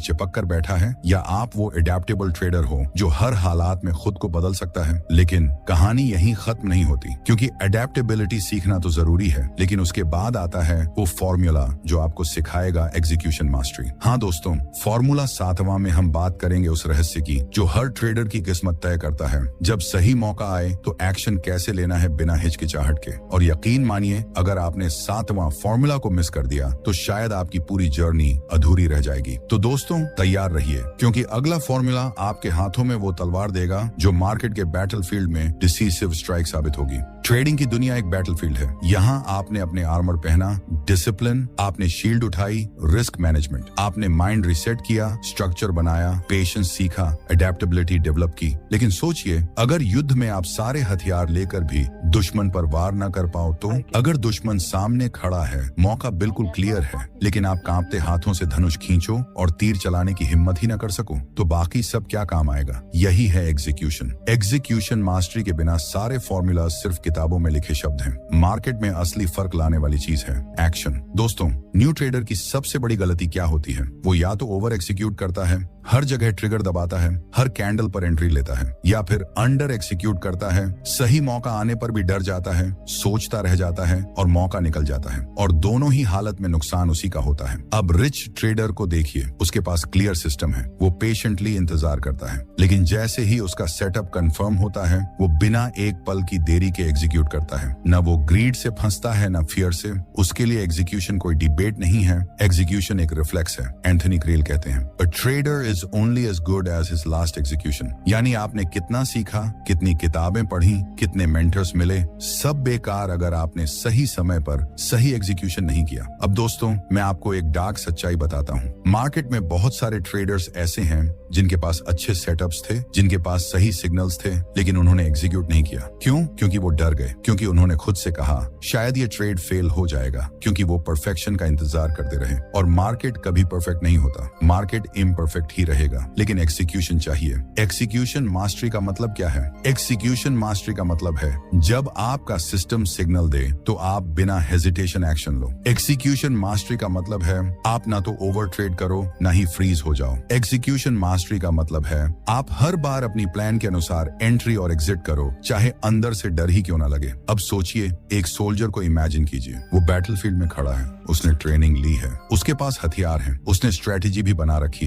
चिपक कर बैठा है, या आप वो एडेप्टेबल ट्रेडर हो जो हर हालात में खुद को बदल सकता है। लेकिन कहानी यहीं खत्म नहीं होती, क्योंकि एडेप्टेबिलिटी सीखना तो जरूरी है, लेकिन उसके बाद आता है वो फॉर्मूला जो आपको सिखाएगा एग्जीक्यूशन मास्टरी। हाँ दोस्तों, फॉर्मूला 7वां में हम बात करेंगे उस रहस्य की जो हर ट्रेडर की किस्मत तय करता है। जब सही मौका आए तो एक्शन कैसे लेना है बिना हिचकिचाहट के। और यकीन मानिए, अगर आपने 7वां फॉर्मूला को मिस कर दिया तो शायद आपकी पूरी जर्नी अधूरी रह जाएगी। तो दोस्तों तैयार रहिए, क्योंकि अगला फॉर्मूला आपके हाथों में वो तलवार देगा जो मार्केट के बैटलफील्ड में डिसीसिव स्ट्राइक साबित होगी। ट्रेडिंग की दुनिया एक बैटलफील्ड है। यहाँ आपने अपने आर्मर पहना, डिसिप्लिन, आपने शील्ड उठाई, रिस्क मैनेजमेंट, आपने माइंड रिसेट किया, स्ट्रक्चर बनाया, पेशेंस सीखा, एडेप्टेबिलिटी डेवलप की। लेकिन सोचिए, अगर युद्ध में आप सारे हथियार लेकर भी दुश्मन पर वार न कर पाओ तो? अगर दुश्मन सामने खड़ा है, मौका बिल्कुल क्लियर है, लेकिन आप कांपते हाथों से धनुष खींचो और तीर चलाने की हिम्मत ही न कर सको, तो बाकी सब क्या काम आएगा? यही है एग्जीक्यूशन। एग्जीक्यूशन मास्टरी के बिना सारे फॉर्मूला सिर्फ किताबों में लिखे शब्द हैं। मार्केट में असली फर्क लाने वाली चीज है एक्शन। दोस्तों, न्यू ट्रेडर की सबसे बड़ी गलती क्या होती है? वो या तो ओवर एक्सिक्यूट करता है, हर जगह ट्रिगर दबाता है, हर कैंडल पर एंट्री लेता है, या फिर अंडर एक्सिक्यूट करता है, सही मौका आने पर भी डर जाता है, सोचता रह जाता है और मौका निकल जाता है। और दोनों ही हालत में नुकसान उसी का होता है। अब रिच ट्रेडर को देखिए, उसके पास क्लियर सिस्टम है, वो पेशेंटली इंतजार करता है, लेकिन जैसे ही उसका सेटअप कंफर्म होता है, वो बिना एक पल की देरी के एग्जीक्यूट करता है। न वो ग्रीड से फंसता है, न फियर से। उसके लिए एग्जीक्यूशन कोई डिबेट नहीं है, एग्जीक्यूशन एक रिफ्लेक्स है। एंथनी क्रेल कहते हैं, a trader is only as good as his last execution। यानी आपने कितना सीखा, कितनी किताबें पढ़ी, कितने मेंटर्स मिले, सब बेकार अगर आपने सही समय पर सही एग्जीक्यूशन नहीं किया। अब दोस्तों, मैं आपको एक डार्क सच्चाई बताता हूँ। मार्केट में बहुत सारे ट्रेडर्स ऐसे हैं जिनके पास अच्छे सेटअप्स थे, जिनके पास सही सिग्नल्स थे, लेकिन उन्होंने एग्जीक्यूट नहीं किया। क्यों? क्योंकि वो डर गए, क्योंकि उन्होंने खुद से कहा शायद ये ट्रेड फेल हो जाएगा, क्योंकि वो परफेक्शन का इंतजार करते रहे। और मार्केट कभी परफेक्ट नहीं होता, मार्केट इम्परफेक्ट ही रहेगा, लेकिन एक्सिक्यूशन चाहिए। एक्सिक्यूशन मास्टरी का मतलब क्या है? एक्सिक्यूशन मास्टरी का मतलब है जब आपका सिस्टम सिग्नल दे तो आप बिना हेजिटेशन एक्शन लो। एक्सिक्यूशन मास्टरी का मतलब है आप ना तो ओवर ट्रेड करो, ना ही फ्रीज हो जाओ। एक्सिक्यूशन मास्टरी का मतलब है आप हर बार अपनी प्लान के अनुसार एंट्री और एग्जिट करो, चाहे अंदर से डर ही क्यों ना लगे। अब सोचिए, एक सोल्जर को इमेजिन कीजिए, वो बैटलफील्ड में खड़ा है, उसने ट्रेनिंग ली है, उसके पास हथियार है, उसने स्ट्रेटेजी भी बना रखी